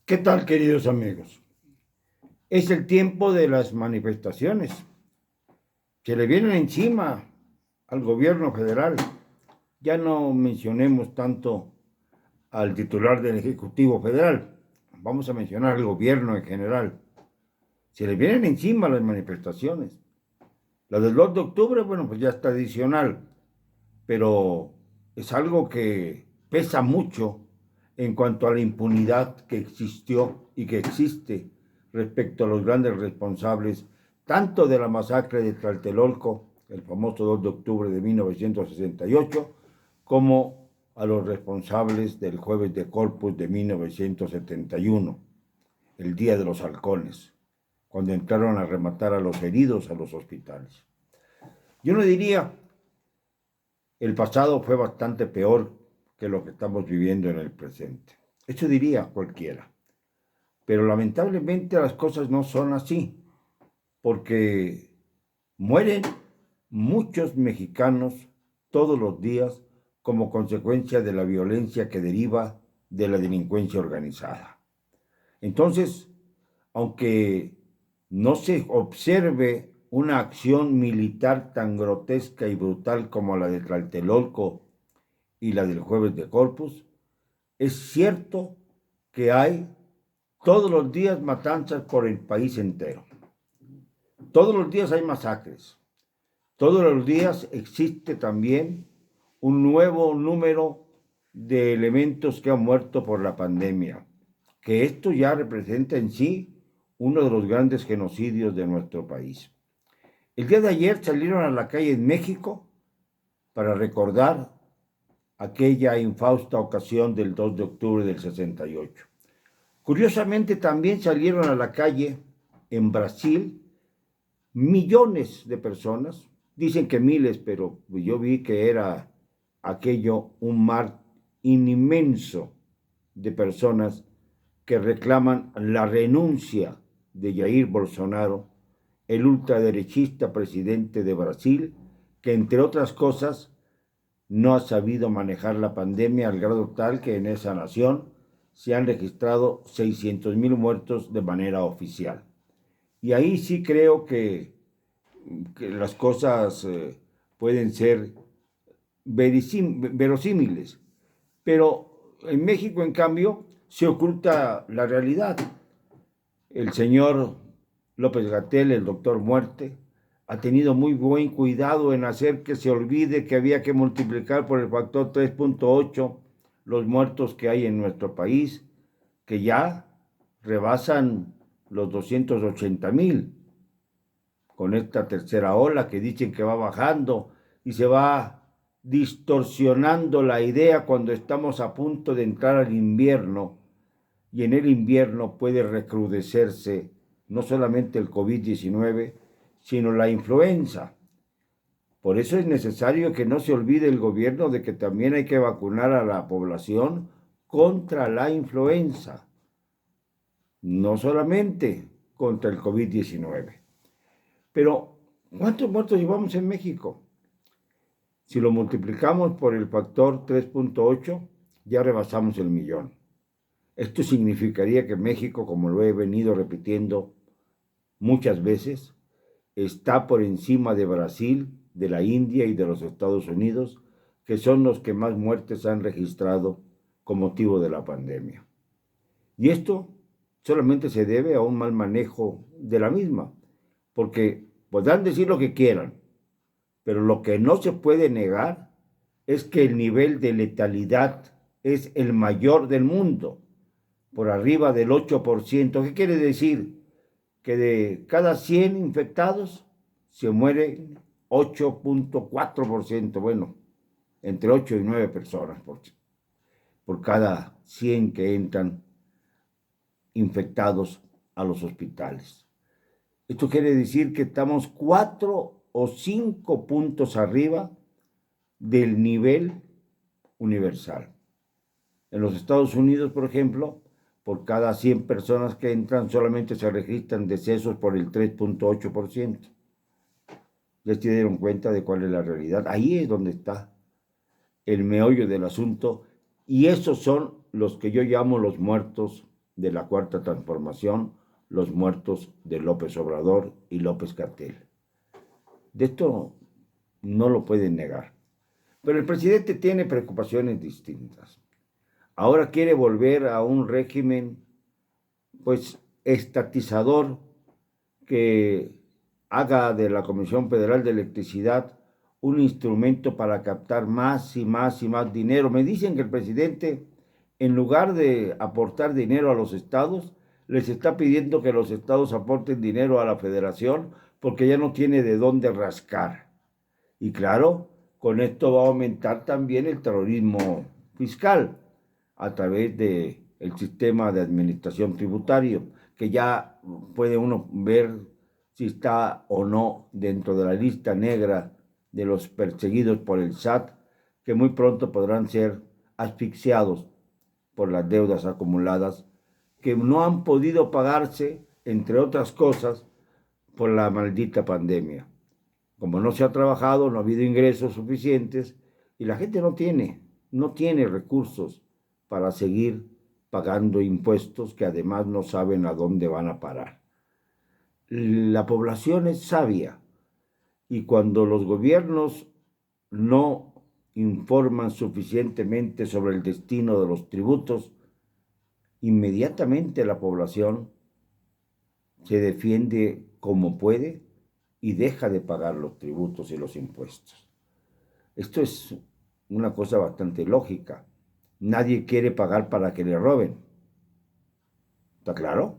¿Qué tal, queridos amigos? Es el tiempo de las manifestaciones. Se le vienen encima al gobierno federal. Ya no mencionemos tanto al titular del Ejecutivo Federal. Vamos a mencionar al gobierno en general. Se le vienen encima las manifestaciones. La del 2 de octubre, bueno, pues ya está adicional, pero es algo que pesa mucho en cuanto a la impunidad que existió y que existe respecto a los grandes responsables, tanto de la masacre de Tlatelolco, el famoso 2 de octubre de 1968, como a los responsables del Jueves de Corpus de 1971, el Día de los Halcones, cuando entraron a rematar a los heridos a los hospitales. Yo no diría el pasado fue bastante peor que lo que estamos viviendo en el presente. Eso diría cualquiera. Pero lamentablemente las cosas no son así, porque mueren muchos mexicanos todos los días como consecuencia de la violencia que deriva de la delincuencia organizada. Entonces, aunque no se observe una acción militar tan grotesca y brutal como la de Tlatelolco y la del Jueves de Corpus, es cierto que hay todos los días matanzas por el país entero. Todos los días hay masacres. Todos los días existe también un nuevo número de elementos que han muerto por la pandemia, que esto ya representa en sí uno de los grandes genocidios de nuestro país. El día de ayer salieron a la calle en México para recordar aquella infausta ocasión del 2 de octubre del 68. Curiosamente también salieron a la calle en Brasil millones de personas, dicen que miles, pero yo vi que era aquello un mar inmenso de personas que reclaman la renuncia de Jair Bolsonaro, el ultraderechista presidente de Brasil, que entre otras cosas no ha sabido manejar la pandemia al grado tal que en esa nación se han registrado 600,000 muertos de manera oficial. Y ahí sí creo que las cosas pueden ser verosímiles. Pero en México, en cambio, se oculta la realidad. El señor López Gatell, el doctor Muerte, ha tenido muy buen cuidado en hacer que se olvide que había que multiplicar por el factor 3.8 los muertos que hay en nuestro país, que ya rebasan los 280,000 con esta tercera ola que dicen que va bajando y se va distorsionando la idea cuando estamos a punto de entrar al invierno, y en el invierno puede recrudecerse no solamente el COVID-19, sino la influenza. Por eso es necesario que no se olvide el gobierno de que también hay que vacunar a la población contra la influenza, no solamente contra el COVID-19. Pero, ¿cuántos muertos llevamos en México? Si lo multiplicamos por el factor 3.8, ya rebasamos el millón. Esto significaría que México, como lo he venido repitiendo muchas veces, está por encima de Brasil, de la India y de los Estados Unidos, que son los que más muertes han registrado con motivo de la pandemia. Y esto solamente se debe a un mal manejo de la misma, porque podrán decir lo que quieran, pero lo que no se puede negar es que el nivel de letalidad es el mayor del mundo, por arriba del 8%. ¿Qué quiere decir? Que de cada 100 infectados se muere 8.4%, bueno, entre 8 y 9 personas por cada 100 que entran infectados a los hospitales. Esto quiere decir que estamos 4 o 5 puntos arriba del nivel universal. En los Estados Unidos, por ejemplo, por cada 100 personas que entran solamente se registran decesos por el 3.8%. Ya se dieron cuenta de cuál es la realidad. Ahí es donde está el meollo del asunto, y esos son los que yo llamo los muertos de la Cuarta Transformación, los muertos de López Obrador y López-Gatell. De esto no lo pueden negar. Pero el presidente tiene preocupaciones distintas. Ahora quiere volver a un régimen, pues, estatizador, que haga de la Comisión Federal de Electricidad un instrumento para captar más y más y más dinero. Me dicen que el presidente, en lugar de aportar dinero a los estados, les está pidiendo que los estados aporten dinero a la federación porque ya no tiene de dónde rascar. Y claro, con esto va a aumentar también el terrorismo fiscal a través del sistema de administración tributario, que ya puede uno ver si está o no dentro de la lista negra de los perseguidos por el SAT, que muy pronto podrán ser asfixiados por las deudas acumuladas que no han podido pagarse, entre otras cosas, por la maldita pandemia. Como no se ha trabajado, no ha habido ingresos suficientes y la gente no tiene recursos para seguir pagando impuestos que además no saben a dónde van a parar. La población es sabia y cuando los gobiernos no informan suficientemente sobre el destino de los tributos, inmediatamente la población se defiende como puede y deja de pagar los tributos y los impuestos. Esto es una cosa bastante lógica. Nadie quiere pagar para que le roben. ¿Está claro?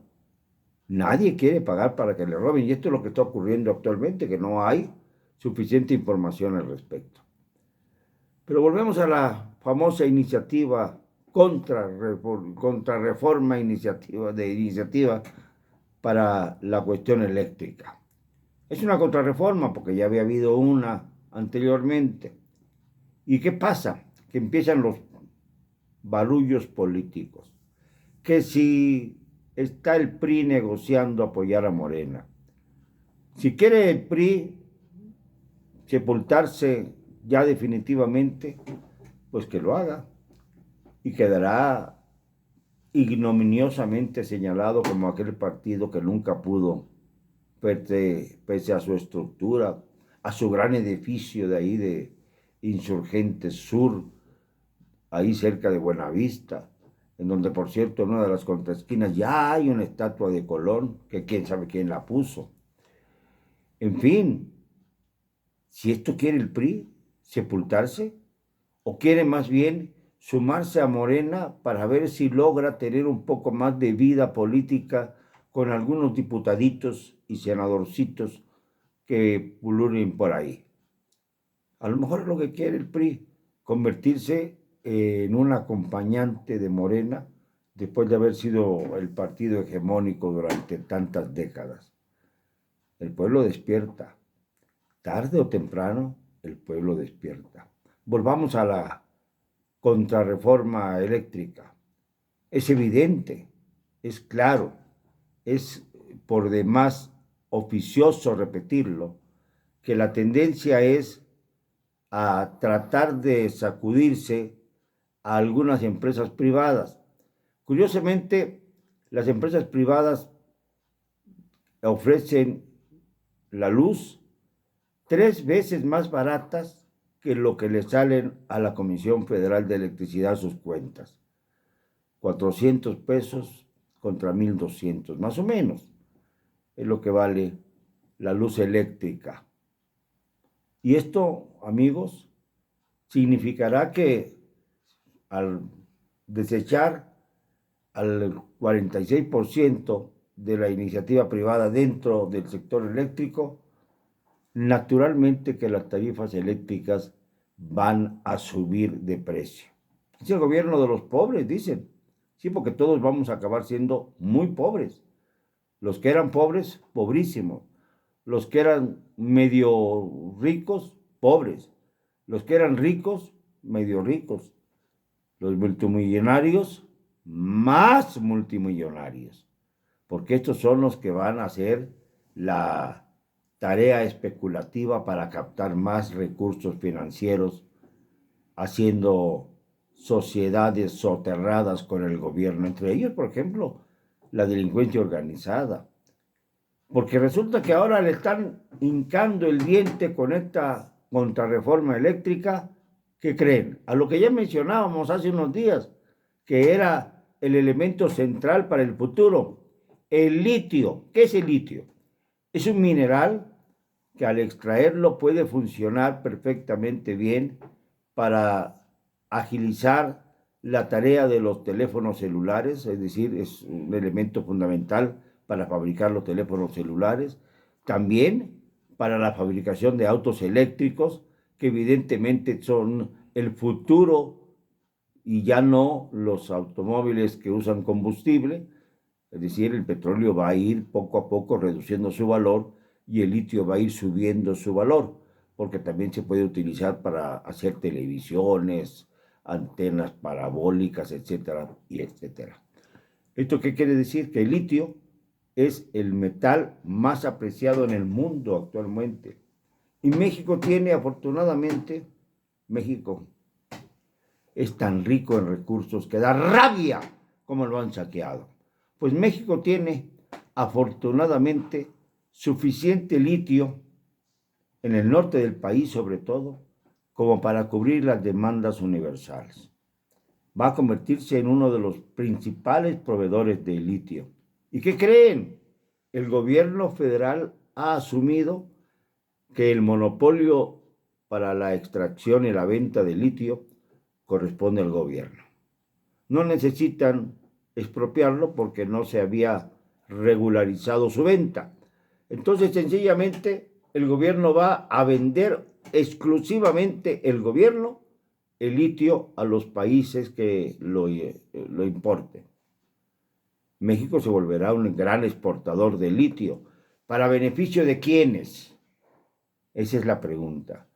Nadie quiere pagar para que le roben. Y esto es lo que está ocurriendo actualmente, que no hay suficiente información al respecto. Pero volvemos a la famosa iniciativa contrarreforma iniciativa para la cuestión eléctrica. Es una contrarreforma porque ya había habido una anteriormente. ¿Y qué pasa? Que empiezan los barullos políticos. Que si está el PRI negociando apoyar a Morena, si quiere el PRI sepultarse ya definitivamente, pues que lo haga y quedará ignominiosamente señalado como aquel partido que nunca pudo, pese a su estructura, a su gran edificio de ahí de Insurgentes Sur, ahí cerca de Buenavista, en donde, por cierto, en una de las contraesquinas ya hay una estatua de Colón, que quién sabe quién la puso. En fin, si esto quiere el PRI, sepultarse, o quiere más bien sumarse a Morena para ver si logra tener un poco más de vida política con algunos diputaditos y senadorcitos que pululen por ahí. A lo mejor es lo que quiere el PRI, convertirse en un acompañante de Morena después de haber sido el partido hegemónico durante tantas décadas. El pueblo despierta. Tarde o temprano, el pueblo despierta. Volvamos a la contrarreforma eléctrica. Es evidente, es claro, es por demás oficioso repetirlo, que la tendencia es a tratar de sacudirse a algunas empresas privadas. Curiosamente, las empresas privadas ofrecen la luz 3 veces más baratas que lo que le salen a la Comisión Federal de Electricidad sus cuentas. 400 pesos contra 1,200, más o menos, es lo que vale la luz eléctrica. Y esto, amigos, significará que al desechar al 46% de la iniciativa privada dentro del sector eléctrico, naturalmente que las tarifas eléctricas van a subir de precio. Es el gobierno de los pobres, dicen. Sí, porque todos vamos a acabar siendo muy pobres. Los que eran pobres, pobrísimos. Los que eran medio ricos, pobres. Los que eran ricos, medio ricos. Los multimillonarios, más multimillonarios. Porque estos son los que van a hacer la tarea especulativa para captar más recursos financieros, haciendo sociedades soterradas con el gobierno, entre ellos, por ejemplo, la delincuencia organizada. Porque resulta que ahora le están hincando el diente con esta contrarreforma eléctrica. ¿Qué creen? A lo que ya mencionábamos hace unos días, que era el elemento central para el futuro, el litio. ¿Qué es el litio? Es un mineral que al extraerlo puede funcionar perfectamente bien para agilizar la tarea de los teléfonos celulares, es decir, es un elemento fundamental para fabricar los teléfonos celulares, también para la fabricación de autos eléctricos, que evidentemente son el futuro y ya no los automóviles que usan combustible, es decir, el petróleo va a ir poco a poco reduciendo su valor y el litio va a ir subiendo su valor, porque también se puede utilizar para hacer televisiones, antenas parabólicas, etcétera, y etcétera. ¿Esto qué quiere decir? Que el litio es el metal más apreciado en el mundo actualmente. Y México tiene, afortunadamente, México es tan rico en recursos que da rabia como lo han saqueado. Pues México tiene, afortunadamente, suficiente litio en el norte del país, sobre todo, como para cubrir las demandas universales. Va a convertirse en uno de los principales proveedores de litio. ¿Y qué creen? El gobierno federal ha asumido que el monopolio para la extracción y la venta de litio corresponde al gobierno. No necesitan expropiarlo porque no se había regularizado su venta. Entonces, sencillamente, el gobierno va a vender exclusivamente el gobierno el litio a los países que lo importen. México se volverá un gran exportador de litio. ¿Para beneficio de quiénes? Esa es la pregunta.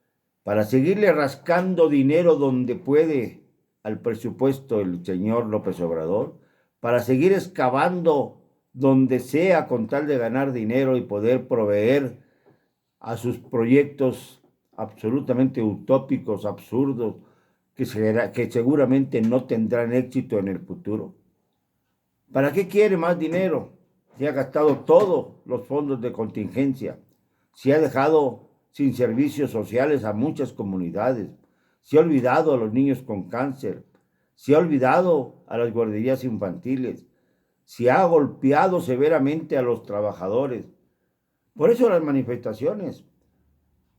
Para seguirle rascando dinero donde puede al presupuesto el señor López Obrador, para seguir excavando donde sea con tal de ganar dinero y poder proveer a sus proyectos absolutamente utópicos, absurdos, que seguramente no tendrán éxito en el futuro. ¿Para qué quiere más dinero? Se ha gastado todos los fondos de contingencia, se ha dejado sin servicios sociales a muchas comunidades, se ha olvidado a los niños con cáncer, se ha olvidado a las guarderías infantiles, se ha golpeado severamente a los trabajadores. Por eso las manifestaciones.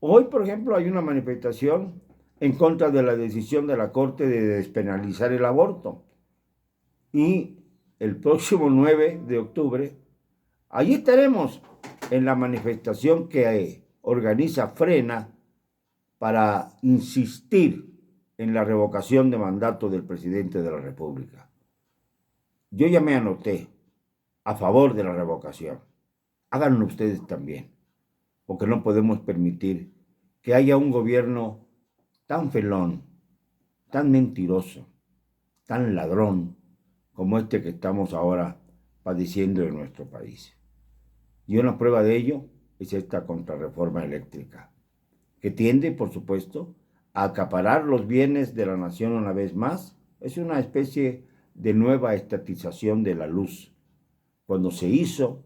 Hoy, por ejemplo, hay una manifestación en contra de la decisión de la Corte de despenalizar el aborto. Y el próximo 9 de octubre, allí estaremos en la manifestación que organiza Frena para insistir en la revocación de mandato del presidente de la República. Yo ya me anoté a favor de la revocación. Háganlo ustedes también, porque no podemos permitir que haya un gobierno tan felón, tan mentiroso, tan ladrón como este que estamos ahora padeciendo en nuestro país. Y una prueba de ello es esta contrarreforma eléctrica, que tiende, por supuesto, a acaparar los bienes de la nación una vez más. Es una especie de nueva estatización de la luz. Cuando se hizo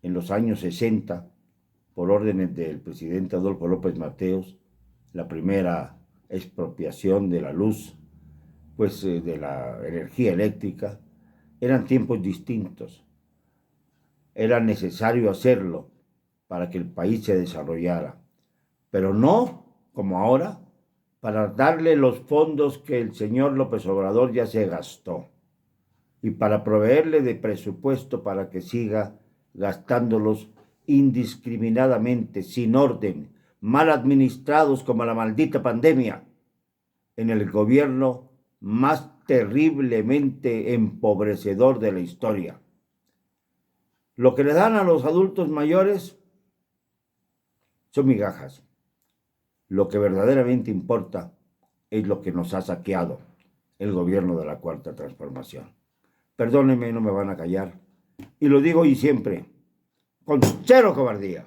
en los años 60, por órdenes del presidente Adolfo López Mateos, la primera expropiación de la luz, pues de la energía eléctrica, eran tiempos distintos. Era necesario hacerlo para que el país se desarrollara, pero no como ahora, para darle los fondos que el señor López Obrador ya se gastó y para proveerle de presupuesto para que siga gastándolos indiscriminadamente, sin orden, mal administrados como la maldita pandemia, en el gobierno más terriblemente empobrecedor de la historia. Lo que le dan a los adultos mayores son migajas. Lo que verdaderamente importa es lo que nos ha saqueado el gobierno de la Cuarta Transformación. Perdónenme, no me van a callar. Y lo digo hoy siempre, con cero cobardía.